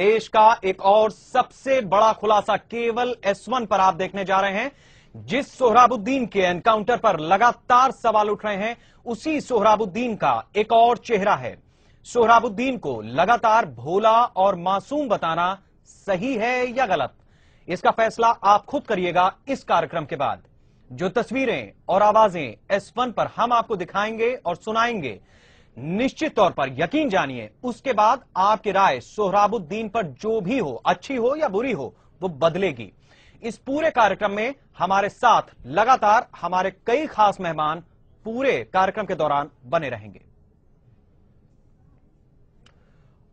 देश का एक और सबसे बड़ा खुलासा केवल S1 पर आप देखने जा रहे हैं। जिस सोहराबुद्दीन के एनकाउंटर पर लगातार सवाल उठ रहे हैं, उसी सोहराबुद्दीन का एक और चेहरा है। सोहराबुद्दीन को लगातार भोला और मासूम बताना सही है या गलत, इसका फैसला आप खुद करिएगा इस कार्यक्रम के बाद। जो तस्वीरें और आवाजें S1 पर हम आपको दिखाएंगे और सुनाएंगे, निश्चित तौर पर यकीन जानिए उसके बाद आपकी राय सोहराबुद्दीन पर जो भी हो, अच्छी हो या बुरी हो, वो बदलेगी। इस पूरे कार्यक्रम में हमारे साथ लगातार हमारे कई खास मेहमान पूरे कार्यक्रम के दौरान बने रहेंगे।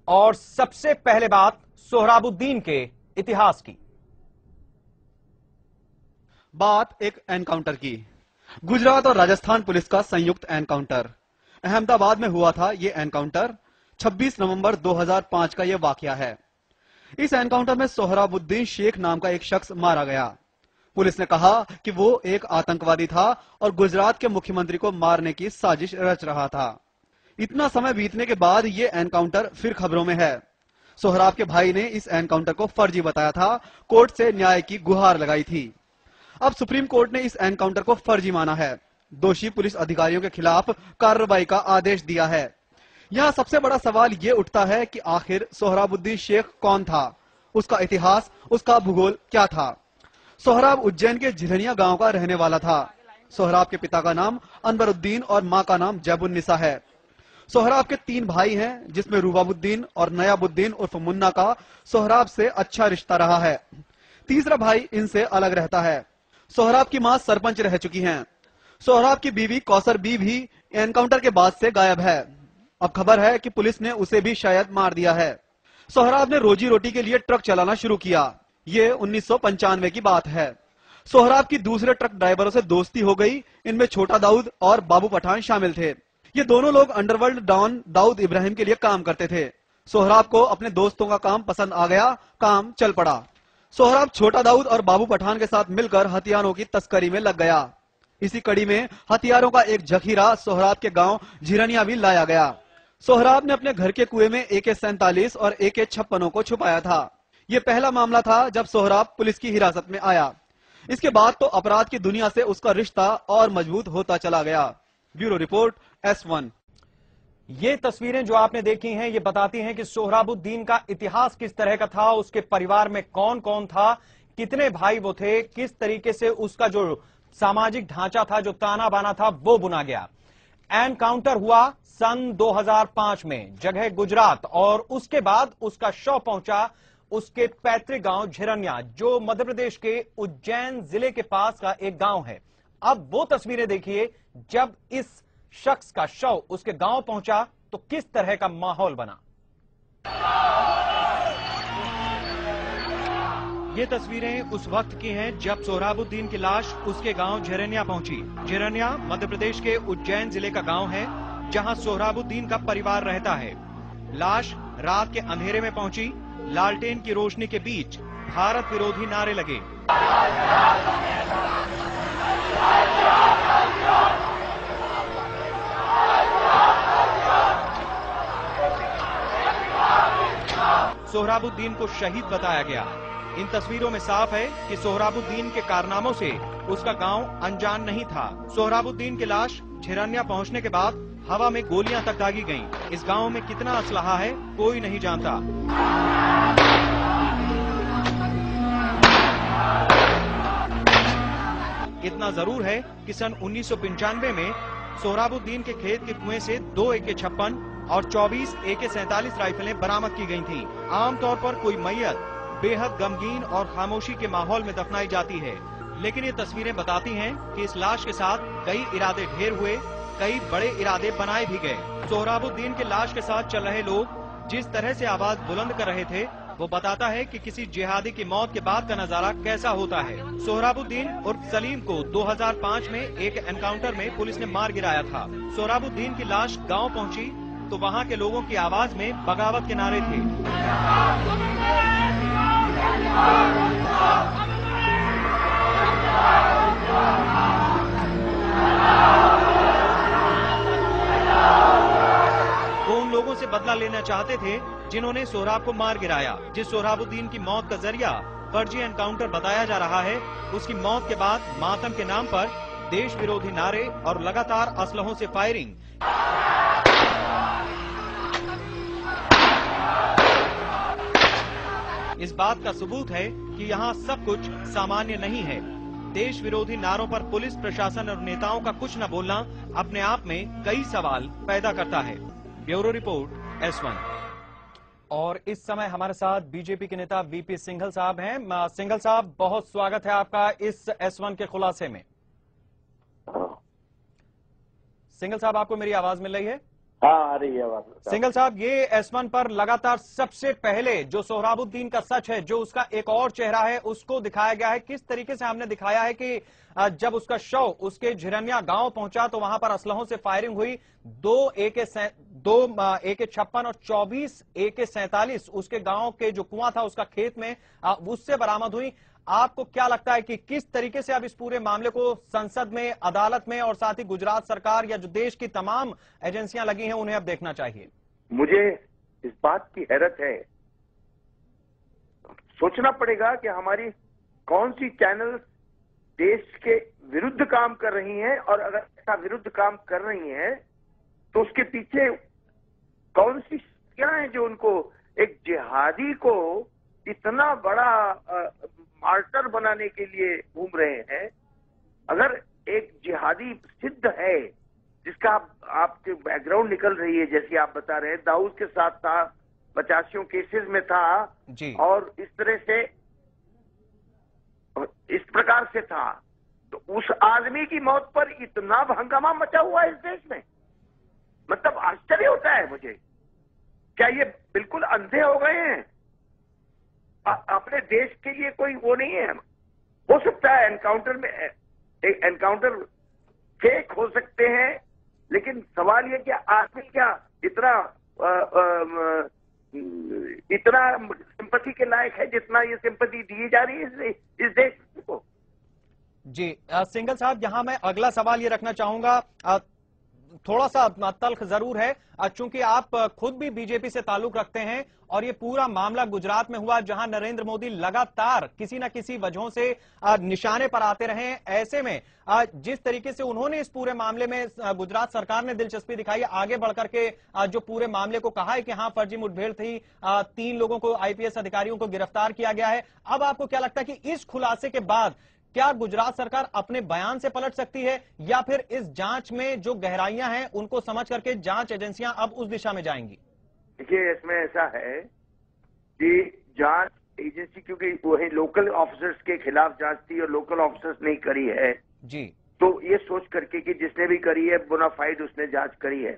और सबसे पहले बात सोहराबुद्दीन के इतिहास की। बात एक एनकाउंटर की। गुजरात और राजस्थान पुलिस का संयुक्त एनकाउंटर अहमदाबाद में हुआ था। ये एनकाउंटर 26 नवंबर 2005 का यह वाकया है। इस एनकाउंटर में सोहराबुद्दीन शेख नाम का एक शख्स मारा गया। पुलिस ने कहा कि वो एक आतंकवादी था और गुजरात के मुख्यमंत्री को मारने की साजिश रच रहा था। इतना समय बीतने के बाद ये एनकाउंटर फिर खबरों में है। सोहराब के भाई ने इस एनकाउंटर को फर्जी बताया था, कोर्ट से न्याय की गुहार लगाई थी। अब सुप्रीम कोर्ट ने इस एनकाउंटर को फर्जी माना है। दोषी पुलिस अधिकारियों के खिलाफ कार्रवाई का आदेश दिया है। यहाँ सबसे बड़ा सवाल ये उठता है कि आखिर सोहराबुद्दीन शेख कौन था, उसका इतिहास, उसका भूगोल क्या था। सोहराब उज्जैन के झिलनिया गांव का रहने वाला था। सोहराब के पिता का नाम अनवरुद्दीन और मां का नाम जैबुन्निसा है। सोहराब के 3 भाई हैं, जिसमें रूबाबुद्दीन और नयाबुद्दीन उर्फ मुन्ना का सोहराब से अच्छा रिश्ता रहा है। तीसरा भाई इनसे अलग रहता है। सोहराब की मां सरपंच रह चुकी हैं। सोहराब की बीवी कौसर बी भी एनकाउंटर के बाद से गायब है। अब खबर है कि पुलिस ने उसे भी शायद मार दिया है। सोहराब ने रोजी रोटी के लिए ट्रक चलाना शुरू किया। ये 1995 की बात है। सोहराब की दूसरे ट्रक ड्राइवरों से दोस्ती हो गई। इनमें छोटा दाऊद और बाबू पठान शामिल थे। ये दोनों लोग अंडरवर्ल्ड डॉन दाऊद इब्राहिम के लिए काम करते थे। सोहराब को अपने दोस्तों का काम पसंद आ गया, काम चल पड़ा। सोहराब छोटा दाऊद और बाबू पठान के साथ मिलकर हथियारों की तस्करी में लग गया। इसी कड़ी में हथियारों का एक जखीरा सोहराब के गांव झिरनिया भी लाया गया। सोहराब ने अपने घर के कुएं में AK-47 और AK-56 को छुपाया था। ये पहला मामला था जब सोहराब पुलिस की हिरासत में आया। इसके बाद तो अपराध की दुनिया से उसका रिश्ता और मजबूत होता चला गया। Bureau report S1। ये तस्वीरें जो आपने देखी हैं, ये बताती हैं कि सोहराबुद्दीन का इतिहास किस तरह का था, उसके परिवार में कौन कौन था, कितने भाई वो थे, किस तरीके से उसका जो सामाजिक ढांचा था, जो ताना बाना था, वो बुना गया। एनकाउंटर हुआ सन 2005 में, जगह गुजरात, और उसके बाद उसका शव पहुंचा उसके पैतृक गांव झिरनिया, जो मध्य प्रदेश के उज्जैन जिले के पास का एक गांव है। अब वो तस्वीरें देखिए, जब इस शख्स का शव उसके गांव पहुंचा तो किस तरह का माहौल बना। ये तस्वीरें उस वक्त की हैं जब सोहराबुद्दीन की लाश उसके गांव झिरनिया पहुंची। झिरनिया मध्य प्रदेश के उज्जैन जिले का गांव है, जहां सोहराबुद्दीन का परिवार रहता है। लाश रात के अंधेरे में पहुंची। लालटेन की रोशनी के बीच भारत विरोधी नारे लगे। सोहराबुद्दीन को शहीद बताया गया। इन तस्वीरों में साफ है कि सोहराबुद्दीन के कारनामों से उसका गांव अनजान नहीं था। सोहराबुद्दीन की लाश झिरनिया पहुंचने के बाद हवा में गोलियां तक दागी गईं। इस गांव में कितना असलहा है, कोई नहीं जानता। इतना जरूर है कि सन 1995 में सोहराबुद्दीन के खेत के कुएं से 2 AK-56 और 24 AK-47 राइफलें बरामद की गई थीं। आमतौर पर कोई मैयत बेहद गमगीन और खामोशी के माहौल में दफनाई जाती है, लेकिन ये तस्वीरें बताती हैं कि इस लाश के साथ कई इरादे ढेर हुए, कई बड़े इरादे बनाए भी गए। सोहराबुद्दीन के लाश के साथ चल रहे लोग जिस तरह से आवाज बुलंद कर रहे थे, वो बताता है कि किसी जिहादी की मौत के बाद का नजारा कैसा होता है। सोहराबुद्दीन उर्फ सलीम को 2005 में एक एनकाउंटर में पुलिस ने मार गिराया था। सोहराबुद्दीन की लाश गांव पहुंची तो वहां के लोगों की आवाज में बगावत के नारे थे। वो उन लोगों से बदला लेना चाहते थे जिन्होंने सोहराब को मार गिराया। जिस सोहराबुद्दीन की मौत का जरिया फर्जी एनकाउंटर बताया जा रहा है, उसकी मौत के बाद मातम के नाम पर देश विरोधी नारे और लगातार असलहों से फायरिंग। इस बात का सबूत है कि यहाँ सब कुछ सामान्य नहीं है। देश विरोधी नारों पर पुलिस प्रशासन और नेताओं का कुछ न बोलना अपने आप में कई सवाल पैदा करता है। Bureau report S1। और इस समय हमारे साथ बीजेपी के नेता वीपी सिंघल साहब हैं। सिंघल साहब, बहुत स्वागत है आपका इस S1 के खुलासे में। सिंघल साहब, आपको मेरी आवाज मिल रही है? हाँ, आ रही है आवाज। सिंघल साहब, ये S1 पर लगातार सबसे पहले जो सोहराबुद्दीन का सच है, जो उसका एक और चेहरा है, उसको दिखाया गया है। किस तरीके से हमने दिखाया है कि जब उसका शव उसके झिरनिया गांव पहुंचा तो वहां पर असलहों से फायरिंग हुई। 2 AK-56 और 24 AK-47 उसके गांव के जो कुआं था उसका खेत में उससे बरामद हुई। आपको क्या लगता है कि किस तरीके से अब इस पूरे मामले को संसद में, अदालत में और साथ ही गुजरात सरकार या जो देश की तमाम एजेंसियां लगी हैं उन्हें अब देखना चाहिए? मुझे इस बात की हैरत है, सोचना पड़ेगा कि हमारी कौन सी चैनल देश के विरुद्ध काम कर रही हैं, और अगर ऐसा विरुद्ध काम कर रही हैं तो उसके पीछे कौन सी शक्तियां हैं जो उनको एक जिहादी को इतना बड़ा मार्टर बनाने के लिए घूम रहे हैं। अगर एक जिहादी सिद्ध है जिसका आपके बैकग्राउंड निकल रही है, जैसे आप बता रहे हैं, दाऊद के साथ था, 85 केसेस में था जी। और इस तरह से इस प्रकार से था, तो उस आदमी की मौत पर इतना हंगामा मचा हुआ है इस देश में। मतलब आश्चर्य होता है मुझे, क्या ये बिल्कुल अंधे हो गए हैं? अपने देश के लिए कोई वो नहीं है। हो सकता है एनकाउंटर में एनकाउंटर फेक हो सकते हैं, लेकिन सवाल ये कि आदमी क्या इतना सिंपैथी के लायक है जितना ये सिंपैथी दी जा रही है इस देश को? जी सिंघल साहब, यहां मैं अगला सवाल ये रखना चाहूंगा, थोड़ा सा तल्ख जरूर है, चूंकि आप खुद भी बीजेपी से ताल्लुक रखते हैं और ये पूरा मामला गुजरात में हुआ जहां नरेंद्र मोदी लगातार किसी न किसी वजहों से निशाने पर आते रहे। ऐसे में जिस तरीके से उन्होंने इस पूरे मामले में गुजरात सरकार ने दिलचस्पी दिखाई, आगे बढ़कर के जो पूरे मामले को कहा है कि हाँ फर्जी मुठभेड़ थी, 3 लोगों को, IPS अधिकारियों को गिरफ्तार किया गया है। अब आपको क्या लगता है कि इस खुलासे के बाद क्या गुजरात सरकार अपने बयान से पलट सकती है, या फिर इस जांच में जो गहराइयां हैं उनको समझ करके जांच एजेंसियां अब उस दिशा में जाएंगी? देखिए, इसमें ऐसा है कि जांच एजेंसी, क्योंकि वही लोकल ऑफिसर्स के खिलाफ जांच थी और लोकल ऑफिसर्स ने करी है जी, तो ये सोच करके कि जिसने भी करी है बोनाफाइड उसने जांच करी है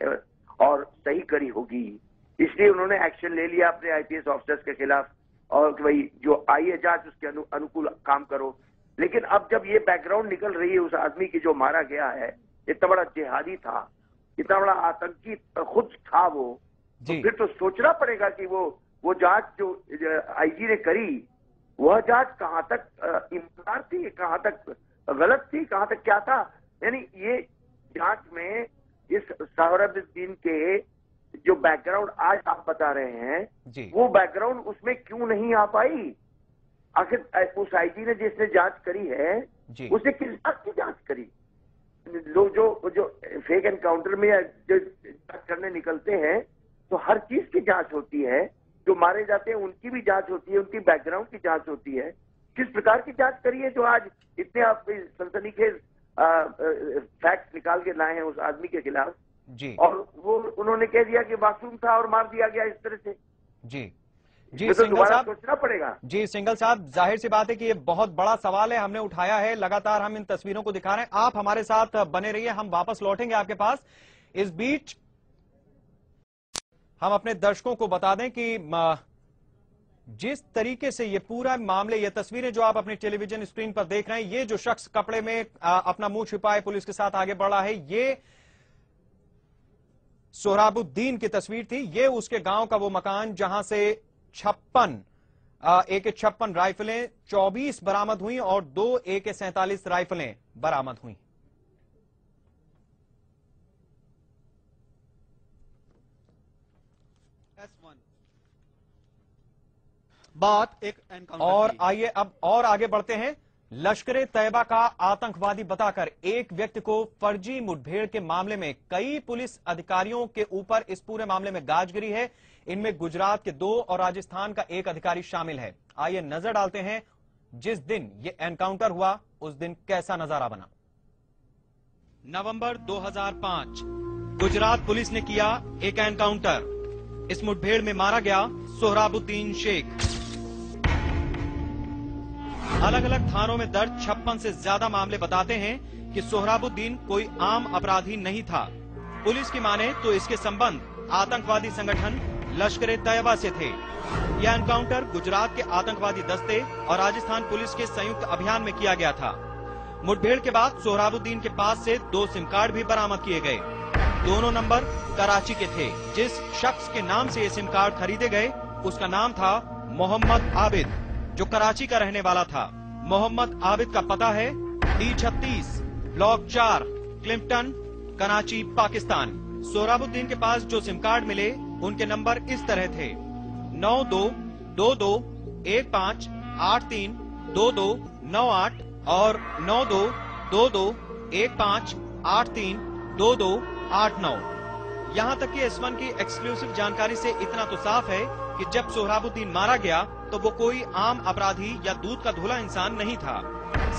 और सही करी होगी, इसलिए उन्होंने एक्शन ले लिया अपने IPS ऑफिसर्स के खिलाफ, और भाई जो आई है जांच उसके अनुकूल काम करो। लेकिन अब जब ये बैकग्राउंड निकल रही है उस आदमी की जो मारा गया है, इतना बड़ा जिहादी था, इतना बड़ा आतंकी खुद था वो, तो फिर तो सोचना पड़ेगा कि वो जांच जो IG ने करी, वह जांच कहां तक ईमानदार थी, कहां तक गलत थी, कहां तक क्या था। यानी ये जांच में इस सोहराबुद्दीन के जो बैकग्राउंड आज आप बता रहे हैं जी, वो बैकग्राउंड उसमें क्यों नहीं आ पाई? आखिर उस IG ने जिसने जांच करी है उसने किस बात की जांच करी? लोग जो फेक एनकाउंटर में जो जांच करने निकलते हैं तो हर चीज की जांच होती है, जो मारे जाते हैं उनकी भी जांच होती है, उनकी बैकग्राउंड की जांच होती है। किस प्रकार की जांच करी है जो आज इतने आप सनसनीखेज फैक्ट निकाल के लाए हैं उस आदमी के खिलाफ जी, और वो उन्होंने कह दिया कि मासूम था और मार दिया गया इस तरह से? जी तो सिंघल दोबारा साहब, सोचना पड़ेगा। जी सिंघल साहब, जाहिर सी बात है कि ये बहुत बड़ा सवाल है, हमने उठाया है, लगातार हम इन तस्वीरों को दिखा रहे हैं। आप हमारे साथ बने रहिए, हम वापस लौटेंगे आपके पास। इस बीच हम अपने दर्शकों को बता दें कि जिस तरीके से ये पूरा मामले, ये तस्वीरें जो आप अपनी टेलीविजन स्क्रीन पर देख रहे हैं, ये जो शख्स कपड़े में अपना मुंह छिपाए पुलिस के साथ आगे बढ़ रहा है, ये सोहराबुद्दीन की तस्वीर थी। ये उसके गांव का वो मकान जहां से 56 AK-56 राइफलें 24 बरामद हुई और 2 AK-47 राइफलें बरामद हुई। बात एक एनकाउंटर और की। आइए अब और आगे बढ़ते हैं। लश्कर तैयबा का आतंकवादी बताकर एक व्यक्ति को फर्जी मुठभेड़ के मामले में कई पुलिस अधिकारियों के ऊपर इस पूरे मामले में गाज गिरी है। इनमें गुजरात के 2 और राजस्थान का 1 अधिकारी शामिल है। आइए नजर डालते हैं जिस दिन ये एनकाउंटर हुआ उस दिन कैसा नजारा बना। नवंबर 2005 गुजरात पुलिस ने किया एक एनकाउंटर। इस मुठभेड़ में मारा गया सोहराबुद्दीन शेख। अलग अलग थानों में दर्ज 56 से ज्यादा मामले बताते हैं कि सोहराबुद्दीन कोई आम अपराधी नहीं था। पुलिस की माने तो इसके संबंध आतंकवादी संगठन लश्कर तैयबा से थे। यह एनकाउंटर गुजरात के आतंकवादी दस्ते और राजस्थान पुलिस के संयुक्त अभियान में किया गया था। मुठभेड़ के बाद सोहराबुद्दीन के पास से 2 सिम कार्ड भी बरामद किए गए। दोनों नंबर कराची के थे। जिस शख्स के नाम से ये सिम कार्ड खरीदे गए उसका नाम था मोहम्मद आबिद, जो कराची का रहने वाला था। मोहम्मद आबिद का पता है D36 ब्लॉक 4 क्लिफ्टन, कराची, पाकिस्तान। सोहराबुद्दीन के पास जो सिम कार्ड मिले उनके नंबर इस तरह थे 922215832298 और 922215832289। यहाँ तक कि S1 की एक्सक्लूसिव जानकारी से इतना तो साफ है कि जब सोहराबुद्दीन मारा गया तो वो कोई आम अपराधी या दूध का धुला इंसान नहीं था।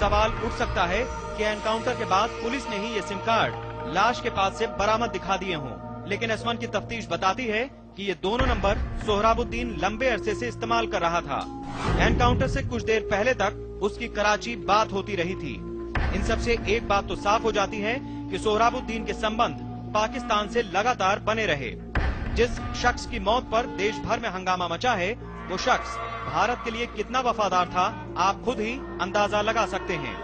सवाल उठ सकता है कि एनकाउंटर के बाद पुलिस ने ही ये सिम कार्ड लाश के पास से बरामद दिखा दिए हों, लेकिन S1 की तफ्तीश बताती है कि ये दोनों नंबर सोहराबुद्दीन लंबे अरसे से इस्तेमाल कर रहा था। एनकाउंटर से कुछ देर पहले तक उसकी कराची बात होती रही थी। इन सब से एक बात तो साफ हो जाती है कि सोहराबुद्दीन के संबंध पाकिस्तान से लगातार बने रहे। जिस शख्स की मौत पर देश भर में हंगामा मचा है वो शख्स भारत के लिए कितना वफादार था आप खुद ही अंदाजा लगा सकते हैं।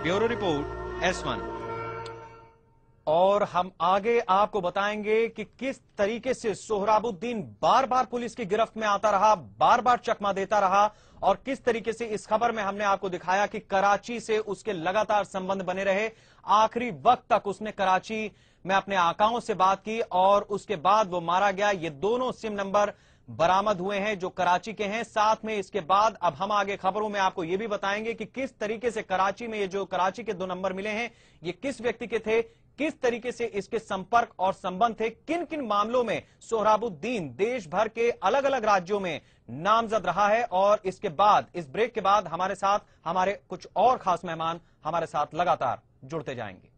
Bureau report S1। और हम आगे आपको बताएंगे कि किस तरीके से सोहराबुद्दीन बार बार पुलिस की गिरफ्त में आता रहा, बार बार चकमा देता रहा, और किस तरीके से इस खबर में हमने आपको दिखाया कि कराची से उसके लगातार संबंध बने रहे। आखिरी वक्त तक उसने कराची में अपने आकाओं से बात की और उसके बाद वो मारा गया। ये दोनों सिम नंबर बरामद हुए हैं जो कराची के हैं। साथ में इसके बाद अब हम आगे खबरों में आपको ये भी बताएंगे कि किस तरीके से कराची में ये जो कराची के 2 नंबर मिले हैं ये किस व्यक्ति के थे, किस तरीके से इसके संपर्क और संबंध थे, किन किन मामलों में सोहराबुद्दीन देश भर के अलग अलग राज्यों में नामजद रहा है। और इसके बाद, इस ब्रेक के बाद हमारे साथ हमारे कुछ और खास मेहमान हमारे साथ लगातार जुड़ते जाएंगे।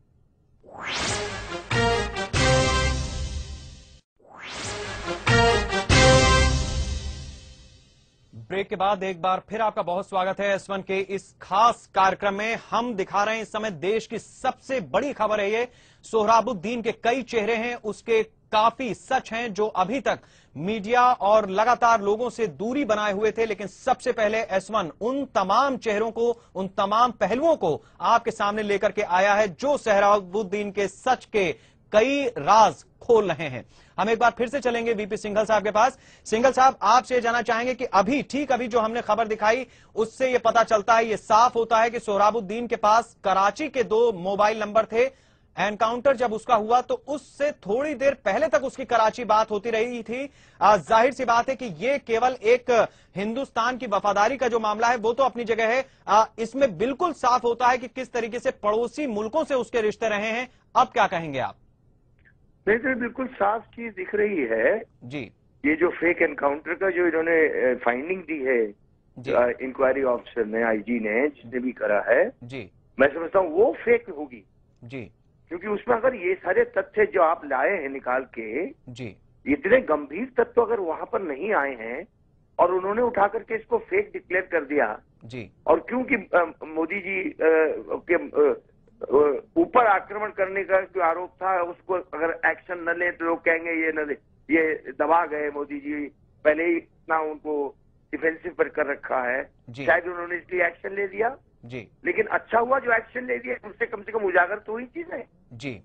ब्रेक के बाद एक बार फिर आपका बहुत स्वागत है S1 के इस खास कार्यक्रम में। हम दिखा रहे हैं इस समय देश की सबसे बड़ी खबर है ये। सोहराबुद्दीन के कई चेहरे हैं, उसके काफी सच हैं जो अभी तक मीडिया और लगातार लोगों से दूरी बनाए हुए थे। लेकिन सबसे पहले S1 उन तमाम चेहरों को, उन तमाम पहलुओं को आपके सामने लेकर के आया है जो सोहराबुद्दीन के सच के कई राज खोल रहे हैं। हम एक बार फिर से चलेंगे VP सिंघल साहब के पास। सिंघल साहब, आपसे जानना चाहेंगे कि अभी जो हमने खबर दिखाई उससे ये पता चलता है, ये साफ होता है कि सोहराबुद्दीन के पास कराची के 2 मोबाइल नंबर थे। एनकाउंटर जब उसका हुआ तो उससे थोड़ी देर पहले तक उसकी कराची बात होती रही थी। जाहिर सी बात है कि ये केवल एक हिंदुस्तान की वफादारी का जो मामला है वो तो अपनी जगह है, इसमें बिल्कुल साफ होता है कि किस तरीके से पड़ोसी मुल्कों से उसके रिश्ते रहे हैं। अब क्या कहेंगे आप? नहीं तो बिल्कुल साफ चीज दिख रही है जी। ये जो फेक एनकाउंटर का जो इन्होंने फाइंडिंग दी है इंक्वायरी ऑफिसर ने, IG ने, जिसने भी करा है जी, मैं समझता हूँ वो फेक होगी जी, क्योंकि उसमें अगर ये सारे तथ्य जो आप लाए हैं निकाल के, जी, इतने गंभीर तत्व अगर वहां पर नहीं आए हैं और उन्होंने उठा करके इसको फेक डिक्लेयर कर दिया जी, और क्योंकि मोदी जी के ऊपर आक्रमण करने का जो आरोप था उसको अगर एक्शन न ले तो लोग कहेंगे ये दबा गए मोदी जी, पहले ही इतना उनको डिफेंसिव पर कर रखा है, शायद उन्होंने इसलिए एक्शन ले दिया जी। लेकिन अच्छा हुआ जो एक्शन ले दिया, उससे कम से कम उजागर तो हुई चीज है। जी।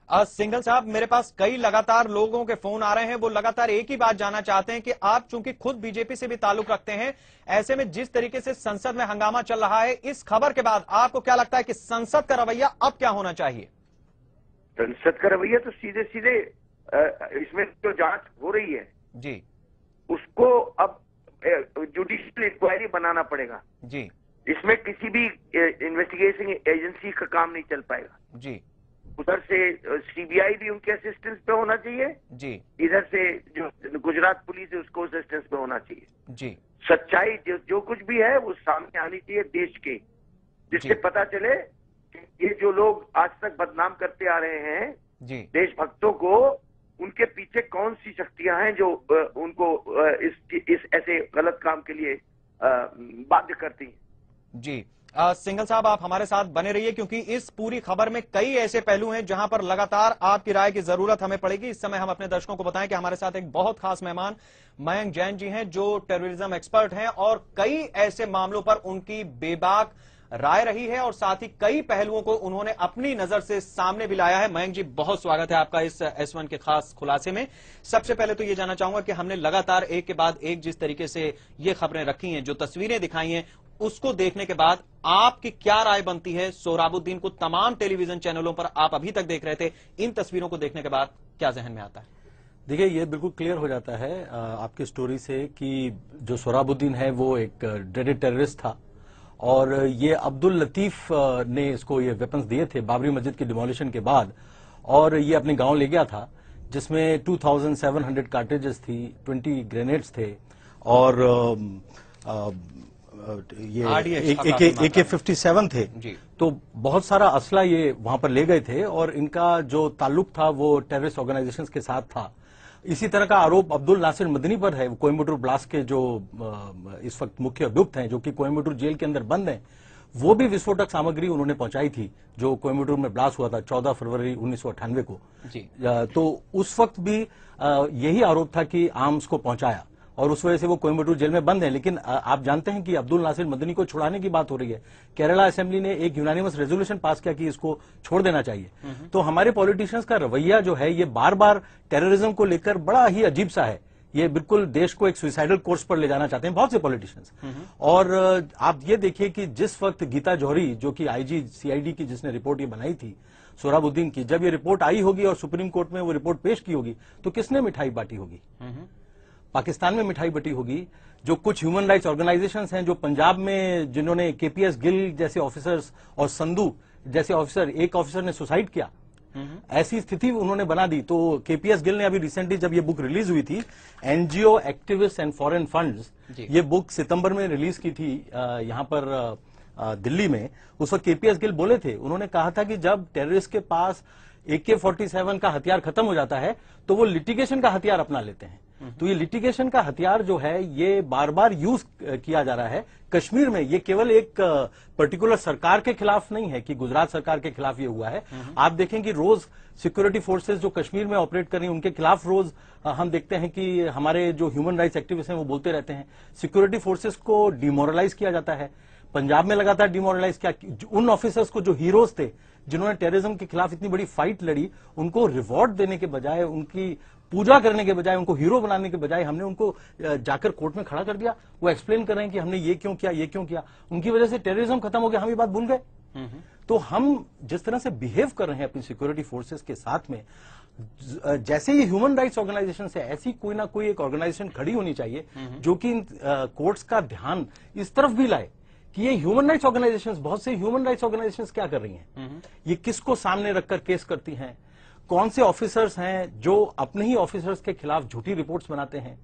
सिंघल साहब, मेरे पास कई लगातार लोगों के फोन आ रहे हैं, वो लगातार एक ही बात जानना चाहते हैं कि आप चूंकि खुद बीजेपी से भी ताल्लुक रखते हैं, ऐसे में जिस तरीके से संसद में हंगामा चल रहा है, इस खबर के बाद आपको क्या लगता है कि संसद का रवैया अब क्या होना चाहिए? संसद का रवैया तो सीधे सीधे इसमें जो जांच हो रही है जी, उसको अब जुडिशियल इंक्वायरी बनाना पड़ेगा जी। इसमें किसी भी इन्वेस्टिगेशन एजेंसी का काम नहीं चल पाएगा जी। उधर से सीबीआई भी उनके असिस्टेंस पे होना चाहिए जी। इधर से जो गुजरात पुलिस है उसको असिस्टेंस पे होना चाहिए जी। सच्चाई जो कुछ भी है वो सामने आनी चाहिए देश के जिससे पता चले कि ये जो लोग आज तक बदनाम करते आ रहे हैं जी। देशभक्तों को उनके पीछे कौन सी शक्तियां हैं जो उनको इस ऐसे गलत काम के लिए बाध्य करती हैं। जी। सिंघल साहब आप हमारे साथ बने रहिए क्योंकि इस पूरी खबर में कई ऐसे पहलू हैं जहां पर लगातार आपकी राय की जरूरत हमें पड़ेगी। इस समय हम अपने दर्शकों को बताएं कि हमारे साथ एक बहुत खास मेहमान मयंक जैन जी हैं जो टेररिज्म एक्सपर्ट हैं और कई ऐसे मामलों पर उनकी बेबाक राय रही है और साथ ही कई पहलुओं को उन्होंने अपनी नजर से सामने भी लाया है। मयंक जी बहुत स्वागत है आपका इस S1 के खास खुलासे में। सबसे पहले तो ये जानना चाहूंगा कि हमने लगातार एक के बाद एक जिस तरीके से ये खबरें रखी हैं, जो तस्वीरें दिखाई हैं, उसको देखने के बाद आपकी क्या राय बनती है? सोहराबुद्दीन को तमाम टेलीविजन चैनलों पर आप अभी तक देख रहे थे, इन तस्वीरों को देखने के बाद क्या जहन में आता है? देखिए ये बिल्कुल क्लियर हो जाता है आपकी स्टोरी से कि जो सोहराबुद्दीन है वो एक ड्रेडेड टेररिस्ट था और ये अब्दुल लतीफ ने इसको ये वेपन्स दिए थे बाबरी मस्जिद की डिमोलिशन के बाद और ये अपने गांव ले गया था जिसमें 2700 कार्ट्रिजेस थी, 20 ग्रेनेड्स थे और ये AK-57 थे जी। तो बहुत सारा असला ये वहां पर ले गए थे और इनका जो ताल्लुक था वो टेररिस्ट ऑर्गेनाइजेशंस के साथ था। इसी तरह का आरोप अब्दुल नासिर मदनी पर है, कोयम्बटूर ब्लास्ट के जो इस वक्त मुख्य अभियुक्त हैं जो कि कोयम्बटूर जेल के अंदर बंद हैं। वो भी विस्फोटक सामग्री उन्होंने पहुंचाई थी जो कोयम्बटूर में ब्लास्ट हुआ था 14 फरवरी 1998 को जी। तो उस वक्त भी यही आरोप था कि आर्म्स को पहुंचाया और उस वजह से वो कोयम्बटूर जेल में बंद है। लेकिन आप जानते हैं कि अब्दुल नासिर मदनी को छुड़ाने की बात हो रही है। केरला असेंबली ने एक यूनानिमस रेजोल्यूशन पास किया कि इसको छोड़ देना चाहिए। तो हमारे पॉलिटिशियंस का रवैया जो है ये बार बार टेररिज्म को लेकर बड़ा ही अजीब सा है। ये बिल्कुल देश को एक सुसाइडल कोर्स पर ले जाना चाहते हैं बहुत से पॉलिटिशियंस। और आप ये देखिए कि जिस वक्त गीता जौहरी जो कि IG CID की जिसने रिपोर्ट ये बनाई थी सोहराबुद्दीन की, जब ये रिपोर्ट आई होगी और सुप्रीम कोर्ट में वो रिपोर्ट पेश की होगी तो किसने मिठाई बांटी होगी? पाकिस्तान में मिठाई बटी होगी। जो कुछ ह्यूमन राइट्स ऑर्गेनाइजेशंस हैं जो पंजाब में जिन्होंने KPS गिल जैसे ऑफिसर्स और संधू जैसे ऑफिसर, एक ऑफिसर ने सुसाइड किया, ऐसी स्थिति उन्होंने बना दी। तो KPS गिल ने अभी रिसेंटली जब ये बुक रिलीज हुई थी NGO activist and foreign funds, ये बुक सितंबर में रिलीज की थी यहां पर दिल्ली में। उस वक्त KPS गिल बोले थे, उन्होंने कहा था कि जब टेररिस्ट के पास AK-47 का हथियार खत्म हो जाता है तो वो लिटिगेशन का हथियार अपना लेते हैं। तो ये लिटिगेशन का हथियार जो है ये बार बार यूज किया जा रहा है कश्मीर में। ये केवल एक पर्टिकुलर सरकार के खिलाफ नहीं है कि गुजरात सरकार के खिलाफ ये हुआ है। आप देखें कि रोज सिक्योरिटी फोर्सेस जो कश्मीर में ऑपरेट कर रही हैं उनके खिलाफ रोज हम देखते हैं कि हमारे जो ह्यूमन राइट्स एक्टिविस्ट हैं वो बोलते रहते हैं सिक्योरिटी फोर्सेस को डिमोरलाइज किया जाता है। पंजाब में लगातार डिमोरलाइज किया। उन ऑफिसर्स को जो हीरोज थे जिन्होंने टेररिज्म के खिलाफ इतनी बड़ी फाइट लड़ी, उनको रिवॉर्ड देने के बजाय, उनकी पूजा करने के बजाय, उनको हीरो बनाने के बजाय हमने उनको जाकर कोर्ट में खड़ा कर दिया। वो एक्सप्लेन कर रहे हैं कि हमने ये क्यों किया, ये क्यों किया। उनकी वजह से टेररिज्म खत्म हो गया, हम ये बात भूल गए। तो हम जिस तरह से बिहेव कर रहे हैं अपनी सिक्योरिटी फोर्सेस के साथ में, जैसे ये ह्यूमन राइट्स ऑर्गेनाइजेशन है, ऐसी कोई ना कोई एक ऑर्गेनाइजेशन खड़ी होनी चाहिए जो कि कोर्ट्स का ध्यान इस तरफ भी लाए कि ये ह्यूमन राइट्स ऑर्गेनाइजेशंस, बहुत से ह्यूमन राइट्स ऑर्गेनाइजेशंस क्या कर रही हैं, ये किसको सामने रखकर केस करती हैं, कौन से ऑफिसर्स हैं जो अपने ही ऑफिसर्स के खिलाफ झूठी रिपोर्ट्स बनाते हैं,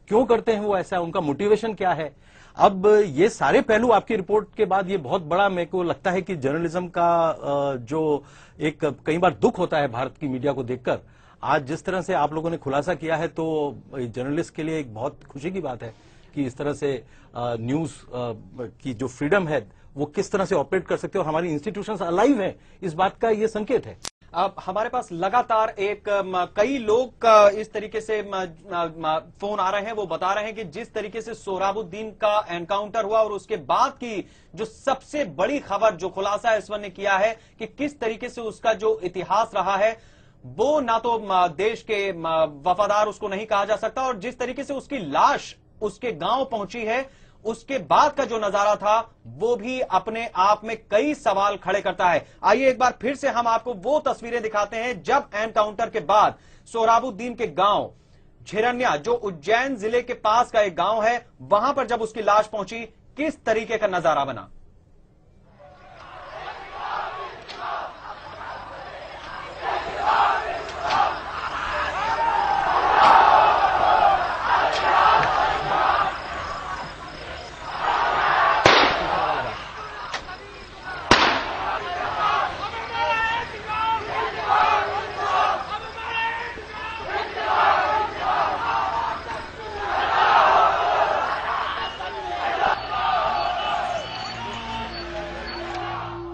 क्यों करते हैं वो ऐसा, उनका मोटिवेशन क्या है। अब ये सारे पहलू आपकी रिपोर्ट के बाद ये बहुत बड़ा मेरे को लगता है कि जर्नलिज्म का जो एक कई बार दुख होता है भारत की मीडिया को देखकर, आज जिस तरह से आप लोगों ने खुलासा किया है तो जर्नलिस्ट के लिए एक बहुत खुशी की बात है कि इस तरह से न्यूज की जो फ्रीडम है वो किस तरह से ऑपरेट कर सकते हो, हमारी इंस्टीट्यूशंस अलाइव हैं, इस बात का ये संकेत है। अब हमारे पास लगातार कई लोग इस तरीके से फोन आ रहे हैं, वो बता रहे हैं कि जिस तरीके से सोहराबुद्दीन का एनकाउंटर हुआ और उसके बाद की जो सबसे बड़ी खबर, जो खुलासा S1 ने किया है कि किस तरीके से उसका जो इतिहास रहा है वो ना तो देश के वफादार उसको नहीं कहा जा सकता, और जिस तरीके से उसकी लाश उसके गांव पहुंची है उसके बाद का जो नजारा था वो भी अपने आप में कई सवाल खड़े करता है। आइए एक बार फिर से हम आपको वो तस्वीरें दिखाते हैं जब एनकाउंटर के बाद सोहराबुद्दीन के गांव झिरन्या, जो उज्जैन जिले के पास का एक गांव है, वहां पर जब उसकी लाश पहुंची, किस तरीके का नजारा बना।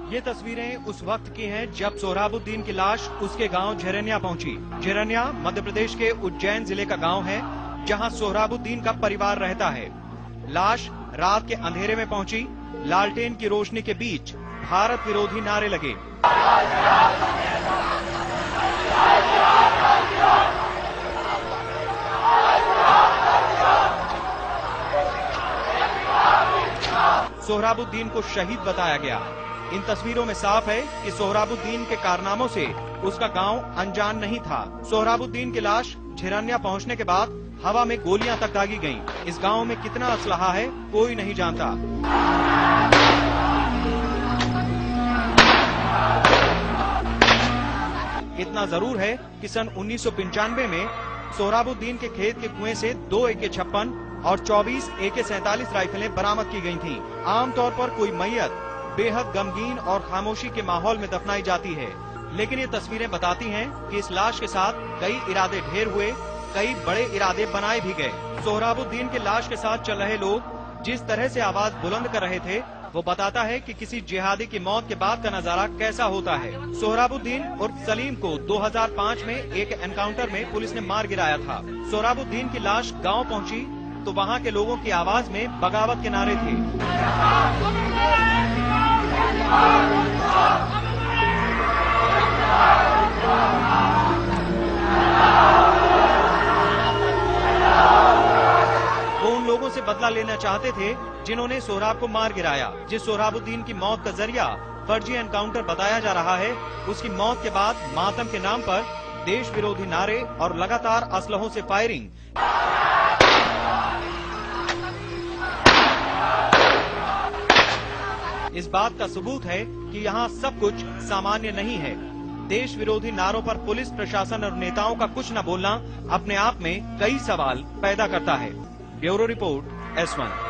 ये तस्वीरें उस वक्त की हैं जब सोहराबुद्दीन की लाश उसके गांव झिरन्या पहुंची। झिरन्या मध्य प्रदेश के उज्जैन जिले का गांव है, जहां सोहराबुद्दीन का परिवार रहता है। लाश रात के अंधेरे में पहुंची। लालटेन की रोशनी के बीच भारत विरोधी नारे लगे। सोहराबुद्दीन को शहीद बताया गया। इन तस्वीरों में साफ है कि सोहराबुद्दीन के कारनामों से उसका गांव अनजान नहीं था। सोहराबुद्दीन की लाश झिरन्या पहुंचने के बाद हवा में गोलियां तक दागी गईं। इस गांव में कितना असलहा है, कोई नहीं जानता। इतना जरूर है कि सन 1995 में सोहराबुद्दीन के खेत के कुएं से 2 AK-56 और 24 AK-47 राइफलें बरामद की गई थीं। आमतौर पर कोई मैयत बेहद गमगीन और खामोशी के माहौल में दफनाई जाती है, लेकिन ये तस्वीरें बताती हैं कि इस लाश के साथ कई इरादे ढेर हुए, कई बड़े इरादे बनाए भी गए। सोहराबुद्दीन के लाश के साथ चल रहे लोग जिस तरह से आवाज बुलंद कर रहे थे, वो बताता है कि किसी जिहादी की मौत के बाद का नजारा कैसा होता है। सोहराबुद्दीन उर्फ सलीम को 2005 में एक एनकाउंटर में पुलिस ने मार गिराया था। सोहराबुद्दीन की लाश गाँव पहुँची तो वहाँ के लोगों की आवाज में बगावत के नारे थे। वो उन लोगों से बदला लेना चाहते थे जिन्होंने सोहराब को मार गिराया। जिस सोहराबुद्दीन की मौत का जरिया फर्जी एनकाउंटर बताया जा रहा है, उसकी मौत के बाद मातम के नाम पर देश विरोधी नारे और लगातार असलहों से फायरिंग। इस बात का सबूत है कि यहाँ सब कुछ सामान्य नहीं है। देश विरोधी नारों पर पुलिस प्रशासन और नेताओं का कुछ न बोलना अपने आप में कई सवाल पैदा करता है। Bureau report S1।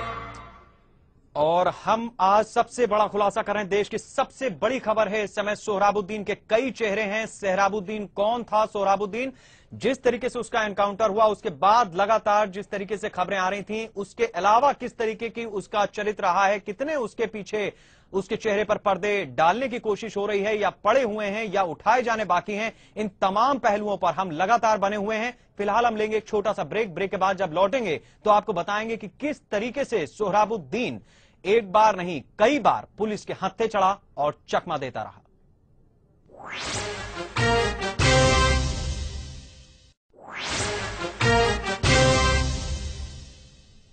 और हम आज सबसे बड़ा खुलासा कर रहे हैं। देश की सबसे बड़ी खबर है इस समय। सोहराबुद्दीन के कई चेहरे हैं। सोहराबुद्दीन कौन था? सोहराबुद्दीन जिस तरीके से उसका एनकाउंटर हुआ, उसके बाद लगातार जिस तरीके से खबरें आ रही थीं, उसके अलावा किस तरीके की उसका चरित्र रहा है, कितने उसके पीछे उसके चेहरे पर पर्दे डालने की कोशिश हो रही है या पड़े हुए हैं या उठाए जाने बाकी हैं, इन तमाम पहलुओं पर हम लगातार बने हुए हैं। फिलहाल हम लेंगे एक छोटा सा ब्रेक। ब्रेक के बाद जब लौटेंगे तो आपको बताएंगे कि किस तरीके से सोहराबुद्दीन एक बार नहीं कई बार पुलिस के हत्थे चढ़ा और चकमा देता रहा।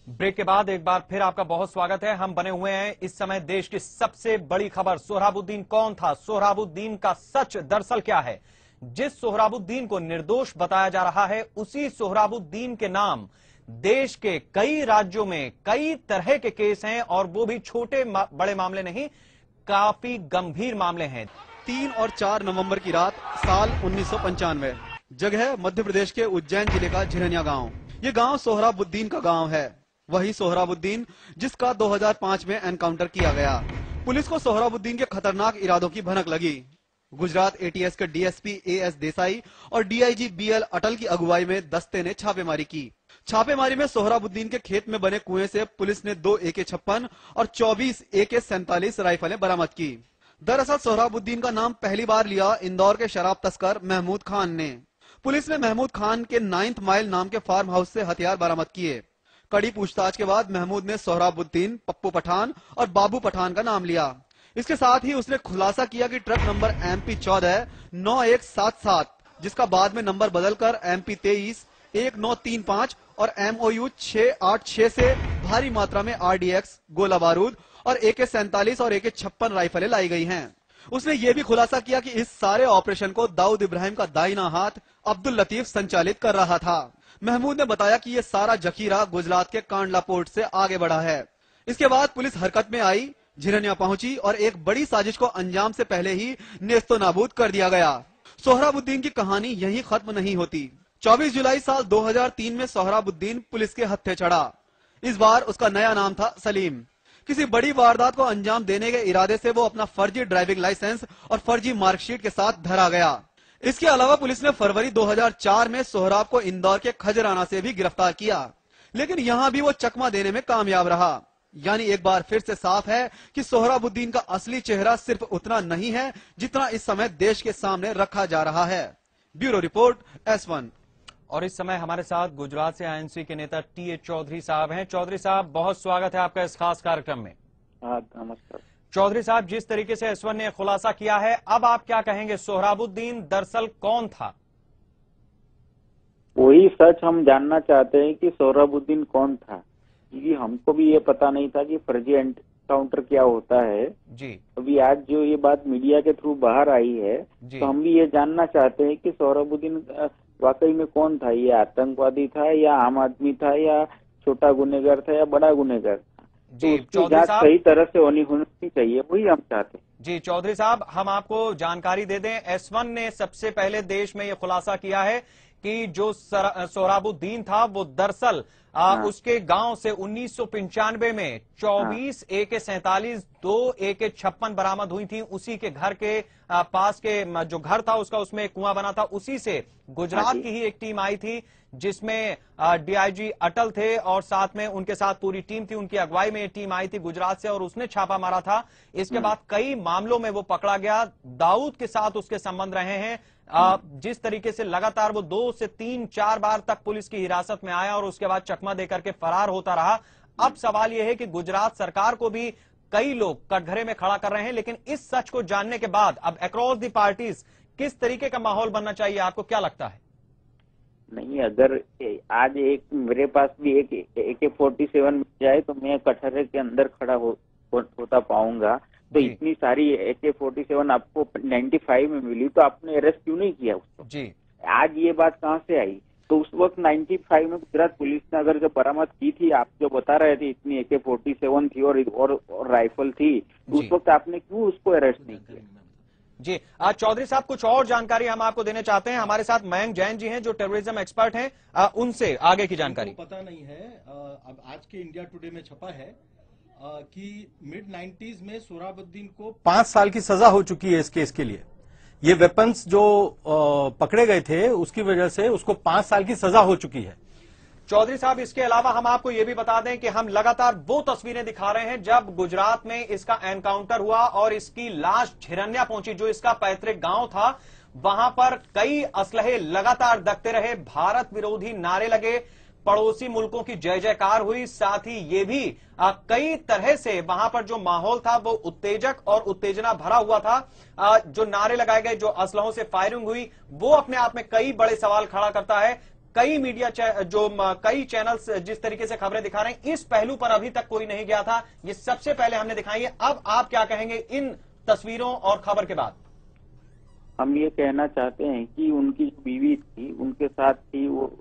ब्रेक के बाद एक बार फिर आपका बहुत स्वागत है। हम बने हुए हैं इस समय देश की सबसे बड़ी खबर। सोहराबुद्दीन कौन था? सोहराबुद्दीन का सच दरअसल क्या है? जिस सोहराबुद्दीन को निर्दोष बताया जा रहा है, उसी सोहराबुद्दीन के नाम देश के कई राज्यों में कई तरह के केस हैं, और वो भी छोटे बड़े मामले नहीं, काफी गंभीर मामले हैं। 3 और 4 नवंबर की रात साल 1995, जगह मध्य प्रदेश के उज्जैन जिले का झिरन्या गांव। ये गांव सोहराबुद्दीन का गांव है। वही सोहराबुद्दीन जिसका 2005 में एनकाउंटर किया गया। पुलिस को सोहराबुद्दीन के खतरनाक इरादों की भनक लगी। गुजरात ATS के DSP AS देसाई और DIG BL अटल की अगुवाई में दस्ते ने छापेमारी की। छापेमारी में सोहराबुद्दीन के खेत में बने कुएं से पुलिस ने 2 AK-56 और 24 AK-47 राइफलें बरामद की। दरअसल सोहराबुद्दीन का नाम पहली बार लिया इंदौर के शराब तस्कर महमूद खान ने। पुलिस ने महमूद खान के 9th माइल नाम के फार्म हाउस से हथियार बरामद किए। कड़ी पूछताछ के बाद महमूद ने सोहराबुद्दीन, पप्पू पठान और बाबू पठान का नाम लिया। इसके साथ ही उसने खुलासा किया कि ट्रक नंबर MP 14 9177, जिसका बाद में नंबर बदलकर MP 23 1935 और MOU 686 से भारी मात्रा में RDX, गोला बारूद और AK-47 और AK-56 राइफलें लाई गई हैं। उसने ये भी खुलासा किया कि इस सारे ऑपरेशन को दाऊद इब्राहिम का दाहिना हाथ अब्दुल लतीफ संचालित कर रहा था। महमूद ने बताया कि ये सारा जखीरा गुजरात के कांडला पोर्ट से आगे बढ़ा है। इसके बाद पुलिस हरकत में आई, झिरनिया पहुंची और एक बड़ी साजिश को अंजाम से पहले ही नेस्तो नाबूद कर दिया गया। सोहराबुद्दीन की कहानी यहीं खत्म नहीं होती। 24 जुलाई साल 2003 में सोहराबुद्दीन पुलिस के हत्थे चढ़ा। इस बार उसका नया नाम था सलीम। किसी बड़ी वारदात को अंजाम देने के इरादे से वो अपना फर्जी ड्राइविंग लाइसेंस और फर्जी मार्कशीट के साथ धरा गया। इसके अलावा पुलिस ने फरवरी 2004 में सोहराब को इंदौर के खजराना से भी गिरफ्तार किया, लेकिन यहां भी वो चकमा देने में कामयाब रहा। यानी एक बार फिर से साफ है कि सोहराबुद्दीन का असली चेहरा सिर्फ उतना नहीं है जितना इस समय देश के सामने रखा जा रहा है। Bureau report S1। और इस समय हमारे साथ गुजरात से आईएनसी के नेता टी.ए. चौधरी साहब हैं। चौधरी साहब, बहुत स्वागत है आपका इस खास कार्यक्रम में। नमस्कार चौधरी साहब, जिस तरीके से S1 ने खुलासा किया है, अब आप क्या कहेंगे? सोहराबुद्दीन दरअसल कौन था? वही सच हम जानना चाहते हैं कि सोहराबुद्दीन कौन था, क्योंकि हमको भी ये पता नहीं था कि फर्जी एनकाउंटर क्या होता है जी। अभी आज जो ये बात मीडिया के थ्रू बाहर आई है, तो हम भी ये जानना चाहते हैं कि सोहराबुद्दीन वाकई में कौन था। ये आतंकवादी था या आम आदमी था या छोटा गुनहगार था या बड़ा गुनहगार था? जी, तो उसकी जांच सही तरह से होनी चाहिए, वही हम चाहते हैं। जी चौधरी साहब, हम आपको जानकारी दे दें, S1 ने सबसे पहले देश में ये खुलासा किया है कि जो सोहराबुद्दीन था वो दरअसल उसके गांव से 1995 में 24 AK-47, 2 AK-56 बरामद हुई थी। उसी के घर के पास के जो घर था उसका, उसमें एक कुआं बना था। उसी से गुजरात की ही एक टीम आई थी जिसमें DIG अटल थे और साथ में उनके साथ पूरी टीम थी। उनकी अगुवाई में ये टीम आई थी गुजरात से और उसने छापा मारा था। इसके बाद कई मामलों में वो पकड़ा गया। दाऊद के साथ उसके संबंध रहे हैं। जिस तरीके से लगातार वो 2 से 3-4 बार तक पुलिस की हिरासत में आया और उसके बाद चकमा देकर के फरार होता रहा। अब सवाल यह है कि गुजरात सरकार को भी कई लोग कटघरे में खड़ा कर रहे हैं, लेकिन इस सच को जानने के बाद अब अक्रॉस दी पार्टीज किस तरीके का माहौल बनना चाहिए, आपको क्या लगता है? नहीं, अगर आज एक मेरे पास भी एक AK-47 मिल जाए तो मैं कटघरे के अंदर खड़ा होता पाऊंगा। तो इतनी सारी AK-47 आपको 95 में मिली, तो आपने अरेस्ट क्यों नहीं किया उसको? जी, आज ये बात कहाँ से आई? तो उस वक्त 95 में गुजरात पुलिस ने अगर जो बरामद की थी, आप जो बता रहे थे इतनी AK-47 थी और राइफल थी, तो उस वक्त आपने क्यों उसको अरेस्ट नहीं किया? जी चौधरी साहब, कुछ और जानकारी हम आपको देना चाहते हैं। हमारे साथ मयंक जैन जी हैं जो टेररिज्म एक्सपर्ट हैं, उनसे आगे की जानकारी। पता नहीं है, अब आज के इंडिया टुडे में छपा है कि मिड-90s में सोहराबुद्दीन को 5 साल की सजा हो चुकी है इस केस के लिए। ये वेपन्स जो पकड़े गए थे उसकी वजह से उसको 5 साल की सजा हो चुकी है। चौधरी साहब, इसके अलावा हम आपको यह भी बता दें कि हम लगातार वो तस्वीरें दिखा रहे हैं जब गुजरात में इसका एनकाउंटर हुआ और इसकी लाश झिरनिया पहुंची, जो इसका पैतृक गांव था। वहां पर कई असलहे लगातार दगते रहे, भारत विरोधी नारे लगे, पड़ोसी मुल्कों की जय जयकार हुई। साथ ही ये भी कई तरह से वहां पर जो माहौल था वो उत्तेजक और उत्तेजना भरा हुआ था। जो नारे लगाए गए, जो असलहों से फायरिंग हुई, वो अपने आप में कई बड़े सवाल खड़ा करता है। कई मीडिया कई चैनल्स जिस तरीके से खबरें दिखा रहे हैं, इस पहलू पर अभी तक कोई नहीं गया था। ये सबसे पहले हमने दिखाई है। अब आप क्या कहेंगे इन तस्वीरों और खबर के बाद? हम ये कहना चाहते हैं कि उनकी जो बीवी थी उनके साथ थी, वो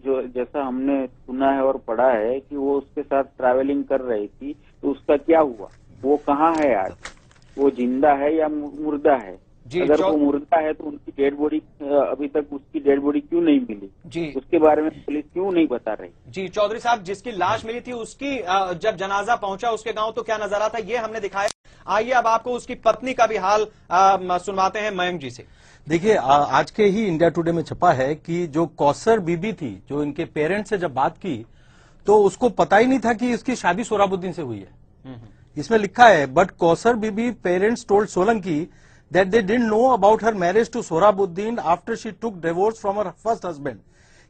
जो जैसा हमने सुना है और पढ़ा है कि वो उसके साथ ट्रैवलिंग कर रही थी, तो उसका क्या हुआ? वो कहाँ है आज? वो जिंदा है या मुर्दा है? अगर वो मुर्दा है तो उनकी डेड बॉडी, अभी तक उसकी डेड बॉडी क्यों नहीं मिली? जी, उसके बारे में पुलिस क्यों नहीं बता रही? जी चौधरी साहब, जिसकी लाश मिली थी उसकी जब जनाजा पहुंचा उसके गांव, तो क्या नजारा था ये हमने दिखाया। आइए अब आपको उसकी पत्नी का भी हाल सुनवाते हैं मयंक जी से। देखिए, आज के ही इंडिया टुडे में छपा है कि जो कौसर बीबी थी, जो इनके पेरेंट्स से जब बात की तो उसको पता ही नहीं था कि इसकी शादी सोहराबुद्दीन से हुई है। इसमें लिखा है, but Kausar Bibi parents told Solanki that they didn't know about her marriage to Sohrabuddin after she took divorce from her first husband.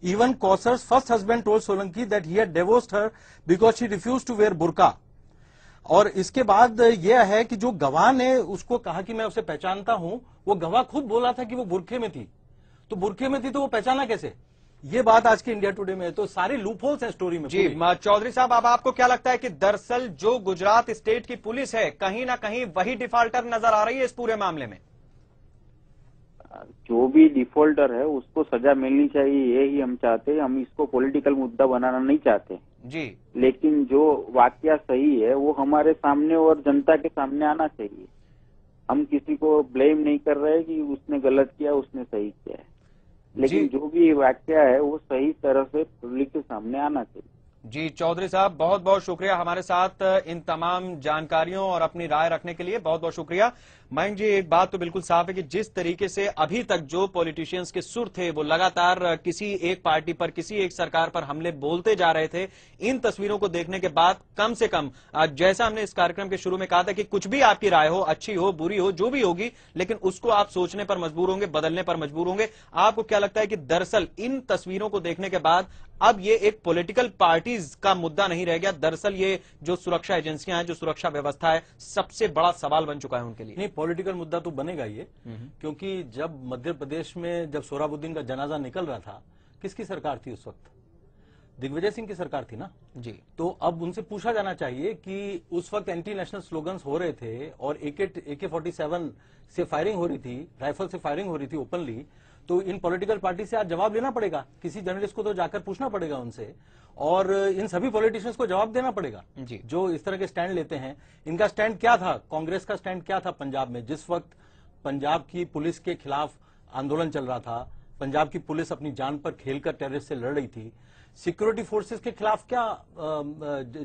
Even Kausar's first husband told Solanki that he had divorced her because she refused to wear burqa. और इसके बाद यह है कि जो गवाह ने उसको कहा कि मैं उसे पहचानता हूं, वो गवाह खुद बोला था कि वो बुरखे में थी। तो बुरखे में थी तो वो पहचाना कैसे? ये बात आज के इंडिया टुडे में है, तो सारे लूपहोल्स हैं स्टोरी में। जी चौधरी साहब, अब आपको क्या लगता है कि दरअसल जो गुजरात स्टेट की पुलिस है कहीं ना कहीं वही डिफॉल्टर नजर आ रही है इस पूरे मामले में? जो भी डिफॉल्टर है उसको सजा मिलनी चाहिए, यही हम चाहते हैं। हम इसको पॉलिटिकल मुद्दा बनाना नहीं चाहते जी, लेकिन जो वाकया सही है वो हमारे सामने और जनता के सामने आना चाहिए। हम किसी को ब्लेम नहीं कर रहे कि उसने गलत किया उसने सही किया है, लेकिन जो भी वाकया है वो सही तरह से पब्लिक के सामने आना चाहिए। जी चौधरी साहब, बहुत बहुत शुक्रिया हमारे साथ इन तमाम जानकारियों और अपनी राय रखने के लिए, बहुत बहुत शुक्रिया। मयंक जी, एक बात तो बिल्कुल साफ है कि जिस तरीके से अभी तक जो पॉलिटिशियंस के सुर थे वो लगातार किसी एक पार्टी पर, किसी एक सरकार पर हमले बोलते जा रहे थे, इन तस्वीरों को देखने के बाद कम से कम जैसा हमने इस कार्यक्रम के शुरू में कहा था कि कुछ भी आपकी राय हो, अच्छी हो बुरी हो जो भी होगी, लेकिन उसको आप सोचने पर मजबूर होंगे, बदलने पर मजबूर होंगे। आपको क्या लगता है कि दरअसल इन तस्वीरों को देखने के बाद अब ये एक पॉलिटिकल पार्टीज का मुद्दा नहीं रह गया, दरअसल ये जो सुरक्षा एजेंसियां हैं, जो सुरक्षा व्यवस्था है, सबसे बड़ा सवाल बन चुका है उनके लिए? नहीं, पॉलिटिकल मुद्दा तो बनेगा ये, क्योंकि जब मध्य प्रदेश में जब सोहराबुद्दीन का जनाजा निकल रहा था, किसकी सरकार थी उस वक्त? दिग्विजय सिंह की सरकार थी ना जी। तो अब उनसे पूछा जाना चाहिए कि उस वक्त एंटी नेशनल स्लोगन्स हो रहे थे और AK-47 से फायरिंग हो रही थी, राइफल से फायरिंग हो रही थी ओपनली, तो इन पॉलिटिकल पार्टी से आज जवाब लेना पड़ेगा। किसी जर्नलिस्ट को तो जाकर पूछना पड़ेगा उनसे, और इन सभी पॉलिटिशियंस को जवाब देना पड़ेगा जी, जो इस तरह के स्टैंड लेते हैं। इनका स्टैंड क्या था? कांग्रेस का स्टैंड क्या था पंजाब में, जिस वक्त पंजाब की पुलिस के खिलाफ आंदोलन चल रहा था, पंजाब की पुलिस अपनी जान पर खेलकर टेररिस्ट से लड़ रही थी, सिक्योरिटी फोर्सेस के खिलाफ क्या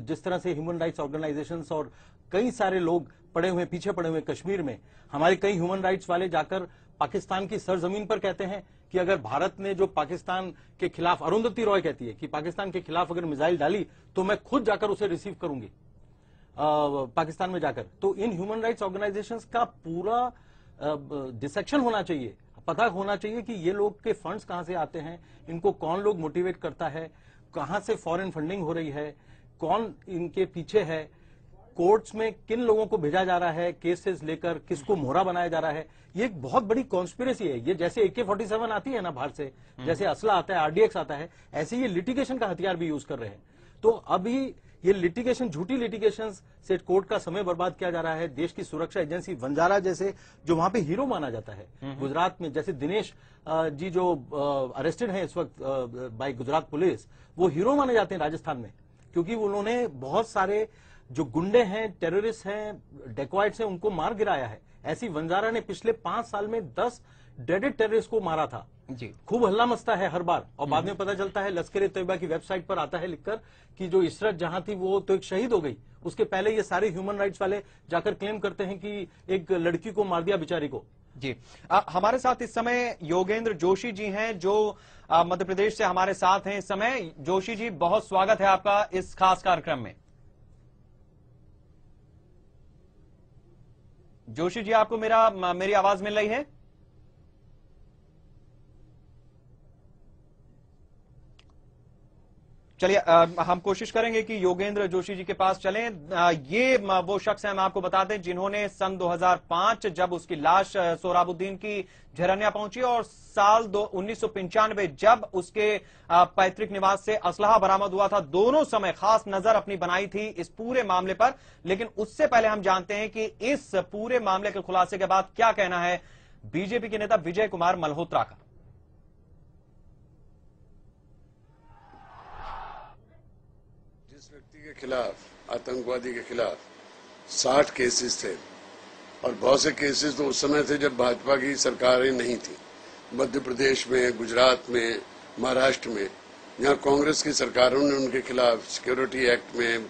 जिस तरह से ह्यूमन राइट्स ऑर्गेनाइजेशंस और कई सारे लोग पड़े हुए, पीछे पड़े हुए कश्मीर में, हमारे कई ह्यूमन राइट्स वाले जाकर पाकिस्तान की सरजमीन पर कहते हैं कि अगर भारत ने जो पाकिस्तान के खिलाफ, अरुंधति रॉय कहती है कि पाकिस्तान के खिलाफ अगर मिसाइल डाली तो मैं खुद जाकर उसे रिसीव करूंगी पाकिस्तान में जाकर। तो इन ह्यूमन राइट्स ऑर्गेनाइजेशंस का पूरा डिसेक्शन होना चाहिए, पता होना चाहिए कि ये लोग के फंड्स कहां से आते हैं, इनको कौन लोग मोटिवेट करता है, कहां से फॉरेन फंडिंग हो रही है, कौन इनके पीछे है, कोर्ट्स में किन लोगों को भेजा जा रहा है केसेस लेकर, किसको मोहरा बनाया जा रहा है। ये एक बहुत बड़ी कॉन्स्पिरेसी है। ये जैसे AK-47 आती है ना बाहर से, जैसे असला आता है, RDX आता है, ऐसे ये लिटिगेशन का हथियार भी यूज कर रहे हैं। तो अभी ये लिटिगेशन, झूठी लिटिगेशन से कोर्ट का समय बर्बाद किया जा रहा है। देश की सुरक्षा एजेंसी वंजारा जैसे, जो वहां पे हीरो माना जाता है गुजरात में, जैसे दिनेश जी जो अरेस्टेड हैं इस वक्त बाय गुजरात पुलिस, वो हीरो माने जाते हैं राजस्थान में, क्योंकि उन्होंने बहुत सारे जो गुंडे हैं, टेररिस्ट हैं, डेकॉइट्स हैं, उनको मार गिराया है। ऐसी वंजारा ने पिछले 5 साल में 10 डेडेड टेररिस्ट को मारा था जी। खूब हल्ला मचता है हर बार, और बाद में पता चलता है लश्कर-ए-तैयबा की वेबसाइट पर आता है लिखकर कि जो इशरत जहां थी वो तो एक शहीद हो गई। उसके पहले ये सारे ह्यूमन राइट्स वाले जाकर क्लेम करते हैं कि एक लड़की को मार दिया बेचारी को जी। हमारे साथ इस समय योगेंद्र जोशी जी हैं जो मध्य प्रदेश से हमारे साथ हैं इस समय। जोशी जी, बहुत स्वागत है आपका इस खास कार्यक्रम में। जोशी जी, आपको मेरी आवाज मिल रही है? चलिए हम कोशिश करेंगे कि योगेंद्र जोशी जी के पास चलें। ये वो शख्स हैं, हम आपको बता दें, जिन्होंने सन 2005 जब उसकी लाश सोहराबुद्दीन की झरनिया पहुंची और साल 1995 जब उसके पैतृक निवास से असलहा बरामद हुआ था, दोनों समय खास नजर अपनी बनाई थी इस पूरे मामले पर। लेकिन उससे पहले हम जानते हैं कि इस पूरे मामले के खुलासे के बाद क्या कहना है बीजेपी के नेता विजय कुमार मल्होत्रा का। के खिलाफ, आतंकवादी के खिलाफ 60 केसेस थे, और बहुत से केसेस तो उस समय थे जब भाजपा की सरकारें नहीं थी। मध्य प्रदेश में, गुजरात में, महाराष्ट्र में, जहां कांग्रेस की सरकारों ने उनके खिलाफ सिक्योरिटी एक्ट में,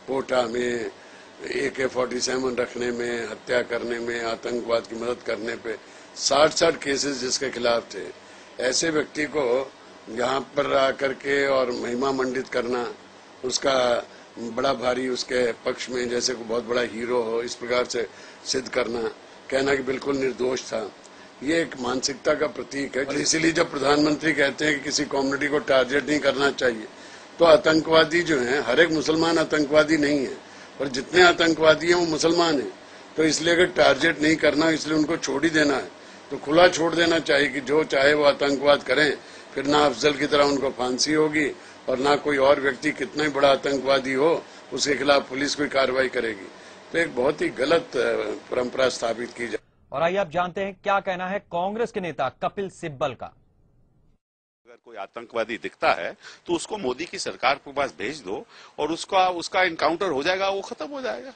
कोटा में, AK-47 रखने में, हत्या करने में, आतंकवाद की मदद करने पे 60 केसेस जिसके खिलाफ थे, ऐसे व्यक्ति को यहाँ पर आकर के और महिमा मंडित करना, उसका बड़ा भारी उसके पक्ष में जैसे को बहुत बड़ा हीरो हो, इस प्रकार से सिद्ध करना, कहना कि बिल्कुल निर्दोष था, ये एक मानसिकता का प्रतीक है। इसीलिए जब प्रधानमंत्री कहते हैं कि किसी कम्युनिटी को टारगेट नहीं करना चाहिए, तो आतंकवादी जो हैं, हर एक मुसलमान आतंकवादी नहीं है, पर जितने आतंकवादी हैं वो मुसलमान हैं। तो इसलिए अगर टारगेट नहीं करना, इसलिए उनको छोड़ ही देना है, तो खुला छोड़ देना चाहिए कि जो चाहे वो आतंकवाद करें, फिर ना अफजल की तरह उनको फांसी होगी और ना कोई और व्यक्ति कितना ही बड़ा आतंकवादी हो उसके खिलाफ पुलिस कोई कार्रवाई करेगी। तो एक बहुत ही गलत परंपरा स्थापित की जाए। और आइए आप जानते हैं क्या कहना है कांग्रेस के नेता कपिल सिब्बल का। अगर कोई आतंकवादी दिखता है तो उसको मोदी की सरकार के पास भेज दो और उसका इनकाउंटर हो जाएगा, वो खत्म हो जाएगा।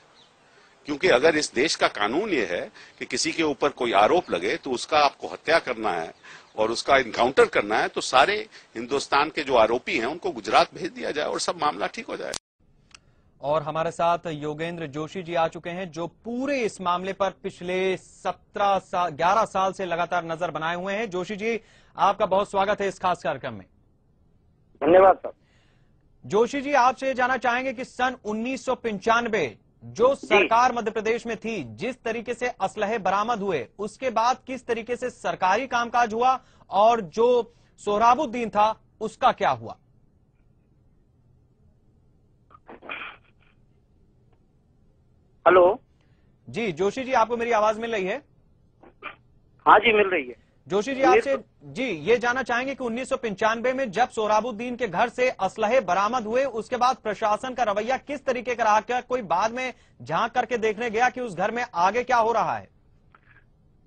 क्योंकि अगर इस देश का कानून ये है कि किसी के ऊपर कोई आरोप लगे तो उसका आपको हत्या करना है और उसका इनकाउंटर करना है, तो सारे हिंदुस्तान के जो आरोपी हैं उनको गुजरात भेज दिया जाए और सब मामला ठीक हो जाए। और हमारे साथ योगेंद्र जोशी जी आ चुके हैं जो पूरे इस मामले पर पिछले 11 साल से लगातार नजर बनाए हुए हैं। जोशी जी, आपका बहुत स्वागत है इस खास कार्यक्रम में। धन्यवाद सर। जोशी जी, आपसे जानना चाहेंगे कि सन 1995 जो सरकार मध्य प्रदेश में थी, जिस तरीके से असलहे बरामद हुए, उसके बाद किस तरीके से सरकारी कामकाज हुआ और जो सोहराबुद्दीन था उसका क्या हुआ? हेलो जी जोशी जी, आपको मेरी आवाज मिल रही है? हाँ जी, मिल रही है। जोशी जी, आपसे जी ये जानना चाहेंगे कि 1995 में जब सोहराबुद्दीन के घर से असलहे बरामद हुए, उसके बाद प्रशासन का रवैया किस तरीके का रहा? क्या कोई बाद में झांक करके देखने गया कि उस घर में आगे क्या हो रहा है?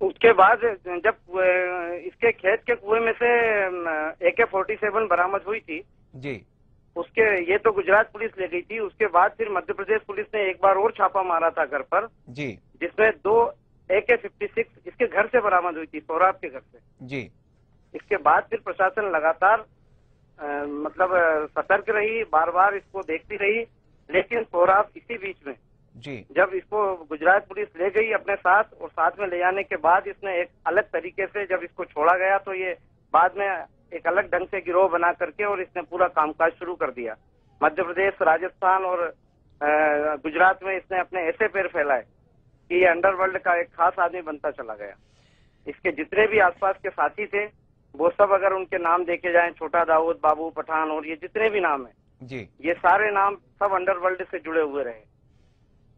उसके बाद जब इसके खेत के कुएं में से AK-47 बरामद हुई थी जी, उसके ये तो गुजरात पुलिस ले गई थी। उसके बाद फिर मध्य प्रदेश पुलिस ने एक बार और छापा मारा था घर पर जी, जिसमें 2 AK-56 इसके घर से बरामद हुई थी, सोहराब के घर से जी। इसके बाद फिर प्रशासन लगातार मतलब सतर्क रही, बार बार इसको देखती रही। लेकिन सोहराब इसी बीच में जी, जब इसको गुजरात पुलिस ले गई अपने साथ और साथ में ले जाने के बाद इसने एक अलग तरीके से जब इसको छोड़ा गया तो ये बाद में एक अलग ढंग से गिरोह बना करके और इसने पूरा कामकाज शुरू कर दिया। मध्य प्रदेश, राजस्थान और गुजरात में इसने अपने ऐसे पैर फैलाए कि ये अंडरवर्ल्ड का एक खास आदमी बनता चला गया। इसके जितने भी आसपास के साथी थे वो सब अगर उनके नाम देखे जाएं, छोटा दाऊद, बाबू पठान और ये जितने भी नाम हैं जी, ये सारे नाम सब अंडरवर्ल्ड से जुड़े हुए रहे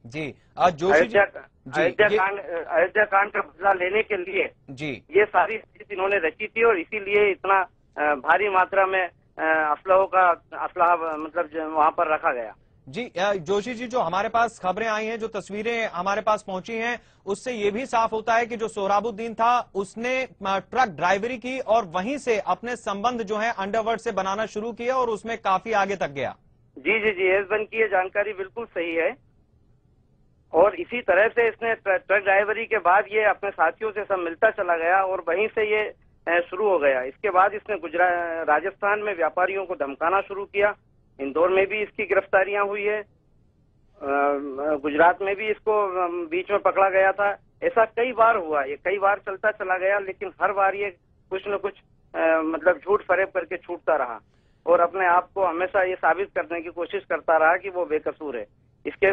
जी। जोशी जी, अयोध्या कांड का बदला लेने के लिए जी, ये सारी चीज इन्होंने रची थी और इसीलिए इतना भारी मात्रा में असलाह मतलब वहाँ पर रखा गया। जी जोशी जी, जो हमारे पास खबरें आई हैं, जो तस्वीरें हमारे पास पहुंची हैं, उससे ये भी साफ होता है कि जो सोहराबुद्दीन था उसने ट्रक ड्राइवरी की और वहीं से अपने संबंध जो है अंडरवर्ल्ड से बनाना शुरू किया और उसमें काफी आगे तक गया। जी जी जी, एस बन की ये जानकारी बिल्कुल सही है। और इसी तरह से इसने ट्रक ड्राइवरी के बाद ये अपने साथियों से सब मिलता चला गया और वहीं से ये शुरू हो गया। इसके बाद इसने राजस्थान में व्यापारियों को धमकाना शुरू किया। इंदौर में भी इसकी गिरफ्तारियां हुई है, गुजरात में भी इसको बीच में पकड़ा गया था। ऐसा कई बार हुआ, ये कई बार चलता चला गया, लेकिन हर बार ये कुछ न कुछ मतलब झूठ फरेब करके छूटता रहा और अपने आप को हमेशा ये साबित करने की कोशिश करता रहा कि वो बेकसूर है। इसके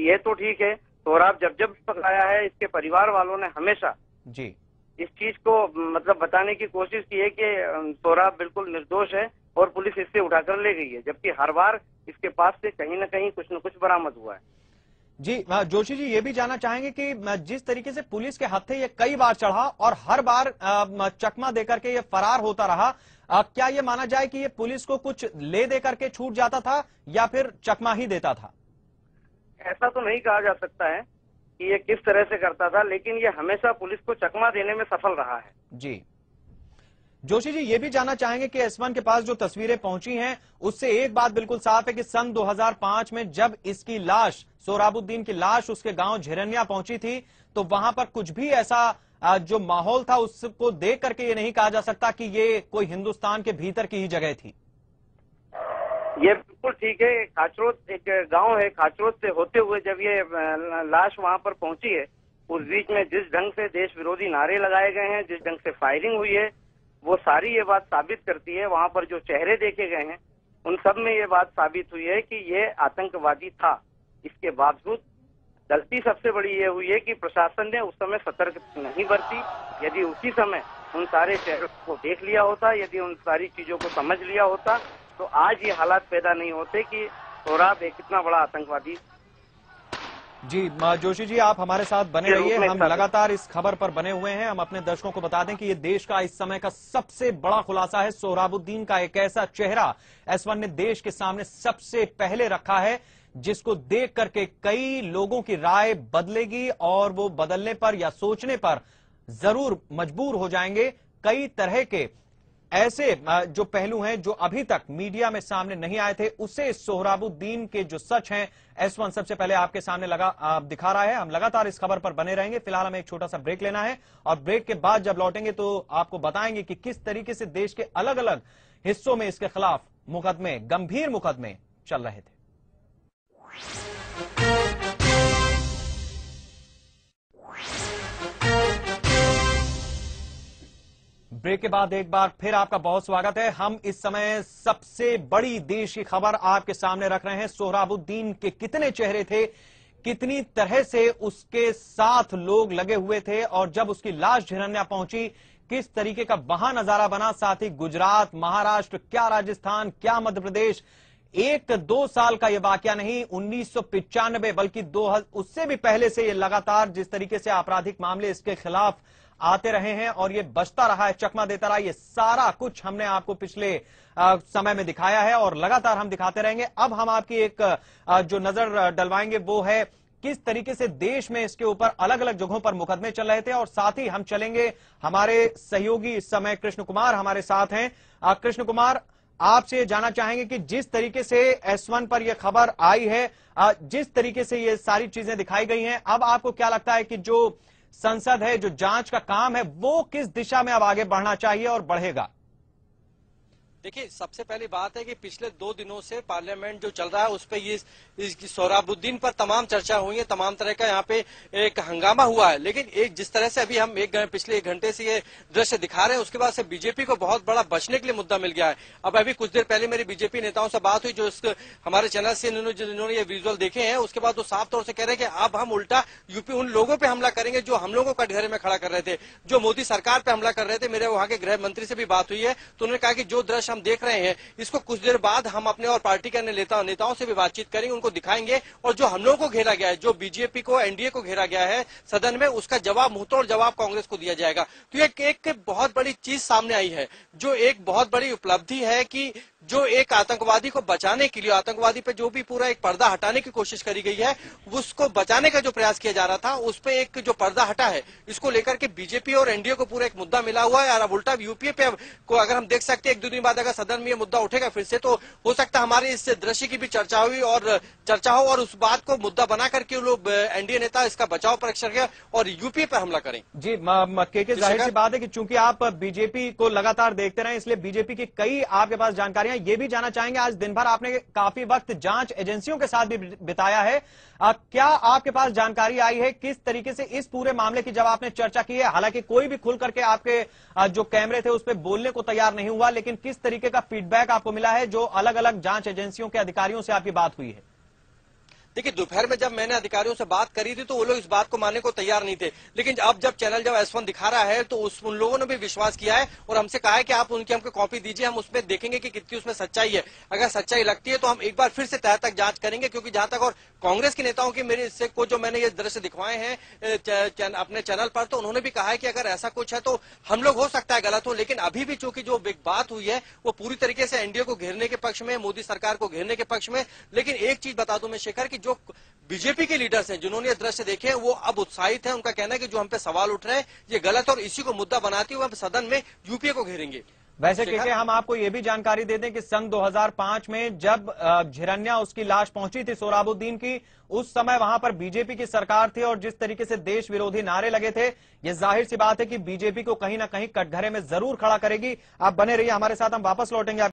ये तो ठीक है, सोहराब जब पकड़ाया है इसके परिवार वालों ने हमेशा जी इस चीज को मतलब बताने की कोशिश की है कि सोहराब बिल्कुल निर्दोष है और पुलिस इससे उठाकर ले गई है, जबकि हर बार इसके पास से कहीं न कहीं कुछ न कुछ बरामद हुआ है। जी जोशी जी, ये भी जानना चाहेंगे कि जिस तरीके से पुलिस के हत्थे ये कई बार चढ़ा और हर बार चकमा देकर के ये फरार होता रहा, क्या ये माना जाए कि ये पुलिस को कुछ ले दे करके छूट जाता था या फिर चकमा ही देता था? ऐसा तो नहीं कहा जा सकता है कि ये किस तरह से करता था, लेकिन ये हमेशा पुलिस को चकमा देने में सफल रहा है। जी जोशी जी, ये भी जानना चाहेंगे कि S1 के पास जो तस्वीरें पहुंची हैं उससे एक बात बिल्कुल साफ है कि सन 2005 में जब इसकी लाश, सोहराबुद्दीन की लाश उसके गांव झिरनिया पहुंची थी तो वहां पर कुछ भी ऐसा जो माहौल था उसको देख करके ये नहीं कहा जा सकता कि ये कोई हिंदुस्तान के भीतर की ही जगह थी। ये बिल्कुल ठीक है। खाचरोद एक गांव है, खाचरोद से होते हुए जब ये लाश वहां पर पहुंची है, उस बीच में जिस ढंग से देश विरोधी नारे लगाए गए हैं, जिस ढंग से फायरिंग हुई है, वो सारी ये बात साबित करती है। वहां पर जो चेहरे देखे गए हैं उन सब में ये बात साबित हुई है कि ये आतंकवादी था। इसके बावजूद गलती सबसे बड़ी ये हुई है कि प्रशासन ने उस समय सतर्क नहीं बरती। यदि उसी समय उन सारे चेहरों को देख लिया होता, यदि उन सारी चीजों को समझ लिया होता तो आज ये हालात पैदा नहीं होते कि सोहराब एक कितना बड़ा आतंकवादी जी जोशी जी, आप हमारे साथ बने रहिए। हम लगातार इस खबर पर बने हुए हैं। हम अपने दर्शकों को बता दें कि ये देश का इस समय का सबसे बड़ा खुलासा है। सोहराबुद्दीन का एक ऐसा चेहरा S1 ने देश के सामने सबसे पहले रखा है जिसको देख करके कई लोगों की राय बदलेगी और वो बदलने पर या सोचने पर जरूर मजबूर हो जाएंगे। कई तरह के ऐसे जो पहलू हैं जो अभी तक मीडिया में सामने नहीं आए थे, उसे सोहराबुद्दीन के जो सच हैं S1 सबसे पहले आपके सामने दिखा रहा है। हम लगातार इस खबर पर बने रहेंगे। फिलहाल हमें एक छोटा सा ब्रेक लेना है और ब्रेक के बाद जब लौटेंगे तो आपको बताएंगे कि किस तरीके से देश के अलग अलग हिस्सों में इसके खिलाफ मुकदमे, गंभीर मुकदमे चल रहे थे। ब्रेक के बाद एक बार फिर आपका बहुत स्वागत है। हम इस समय सबसे बड़ी देश की खबर आपके सामने रख रहे हैं। सोहराबुद्दीन के कितने चेहरे थे, कितनी तरह से उसके साथ लोग लगे हुए थे और जब उसकी लाश झिरन्या पहुंची किस तरीके का वहां नजारा बना। साथ ही गुजरात, महाराष्ट्र, क्या राजस्थान, क्या मध्य प्रदेश, 1-2 साल का यह वाकया नहीं, 1995 बल्कि उससे भी पहले से ये लगातार जिस तरीके से आपराधिक मामले इसके खिलाफ आते रहे हैं और ये बचता रहा है, चकमा देता रहा। ये सारा कुछ हमने आपको पिछले समय में दिखाया है और लगातार हम दिखाते रहेंगे। अब हम आपकी एक जो नजर डलवाएंगे वो है किस तरीके से देश में इसके ऊपर अलग अलग जगहों पर मुकदमे चल रहे थे और साथ ही हम चलेंगे, हमारे सहयोगी इस समय कृष्ण कुमार हमारे साथ हैं। कृष्ण कुमार, आपसे जानना चाहेंगे कि जिस तरीके से S1 पर यह खबर आई है, जिस तरीके से ये सारी चीजें दिखाई गई हैं, अब आपको क्या लगता है कि जो संसद है, जो जांच का काम है, वो किस दिशा में अब आगे बढ़ना चाहिए और बढ़ेगा? देखिए, सबसे पहली बात है कि पिछले 2 दिनों से पार्लियामेंट जो चल रहा है उस पर ये सोहराबुद्दीन पर तमाम चर्चा हुई है, तमाम तरह का यहाँ पे एक हंगामा हुआ है। लेकिन एक जिस तरह से अभी हम पिछले 1 घंटे से ये दृश्य दिखा रहे हैं, उसके बाद से बीजेपी को बहुत बड़ा बचने के लिए मुद्दा मिल गया है। अब अभी कुछ देर पहले मेरी बीजेपी नेताओं से बात हुई जो हमारे चैनल से जिन्होंने ये विजुअल देखे हैं, उसके बाद वो साफ तौर से कह रहे हैं कि अब हम उल्टा यूपी उन लोगों पर हमला करेंगे जो हम लोगों को कटघरे में खड़ा कर रहे थे, जो मोदी सरकार पर हमला कर रहे थे। मेरे वहां के गृह मंत्री से भी बात हुई है तो उन्होंने कहा कि जो दृश्य हम देख रहे हैं इसको कुछ देर बाद हम अपने और पार्टी के अन्य नेताओं से भी बातचीत करेंगे, उनको दिखाएंगे और जो हम लोगों को घेरा गया है, जो बीजेपी को, एनडीए को घेरा गया है सदन में, उसका जवाब, मुंहतोड़ जवाब कांग्रेस को दिया जाएगा। तो एक बहुत बड़ी चीज सामने आई है, जो एक बहुत बड़ी उपलब्धि है कि जो एक आतंकवादी को बचाने के लिए, आतंकवादी पे जो भी पूरा एक पर्दा हटाने की कोशिश करी गई है, उसको बचाने का जो प्रयास किया जा रहा था, उस पे एक जो पर्दा हटा है, इसको लेकर के बीजेपी और एनडीए को पूरा एक मुद्दा मिला हुआ है। और अब उल्टा यूपीए पे को अगर हम देख सकते हैं 1-2 दिन बाद अगर सदन में ये मुद्दा उठेगा फिर से, तो हो सकता है हमारे इस दृश्य की भी चर्चा हो और उस बात को मुद्दा बना करके लोग एनडीए नेता इसका बचाव परीक्षण करें और यूपीए पर हमला करें। जी के जाहिर सी बात है कि चूंकि आप बीजेपी को लगातार देखते रहे, इसलिए बीजेपी की कई आपके पास जानकारियां, ये भी जानना चाहेंगे, आज दिन भर आपने काफी वक्त जांच एजेंसियों के साथ भी बिताया है, क्या आपके पास जानकारी आई है किस तरीके से इस पूरे मामले की जब आपने चर्चा की है? हालांकि कोई भी खुल करके आपके जो कैमरे थे उस पर बोलने को तैयार नहीं हुआ, लेकिन किस तरीके का फीडबैक आपको मिला है जो अलग अलग जांच एजेंसियों के अधिकारियों से आपकी बात हुई है? देखिए, दोपहर में जब मैंने अधिकारियों से बात करी थी तो वो लोग इस बात को मानने को तैयार नहीं थे, लेकिन अब जब चैनल S1 दिखा रहा है तो उन लोगों ने भी विश्वास किया है और हमसे कहा है कि आप उनकी हमको कॉपी दीजिए, हम उसमें देखेंगे कि कितनी उसमें सच्चाई है। अगर सच्चाई लगती है तो हम एक बार फिर से तह तक जांच करेंगे, क्योंकि जहां तक और कांग्रेस के नेताओं की मेरे से को जो मैंने ये दृश्य दिखवाए हैं अपने चैनल पर, तो उन्होंने भी कहा है कि अगर ऐसा कुछ है तो हम लोग हो सकता है गलत हो, लेकिन अभी भी चूंकि जो बिग बात हुई है वो पूरी तरीके से एनडीए को घेरने के पक्ष में, मोदी सरकार को घेरने के पक्ष में। लेकिन एक चीज बता दूं मैं शेखर, की जो बीजेपी के लीडर्स हैं जिन्होंने ये दृश्य देखे हैं वो अब उत्साहित हैं। उनका कहना है कि जो हम पे सवाल उठ रहे हैं ये गलत और इसी को मुद्दा बनाते हुए हम सदन में यूपीए को घेरेंगे। वैसे के हम आपको यह भी जानकारी दे दें कि सन 2005 में जब झिरन्या उसकी लाश पहुंची थी सोहराबुद्दीन की, उस समय वहां पर बीजेपी की सरकार थी और जिस तरीके से देश विरोधी नारे लगे थे, यह जाहिर सी बात है कि बीजेपी को कहीं ना कहीं कटघरे में जरूर खड़ा करेगी। आप बने रहिए हमारे साथ, हम वापस लौटेंगे।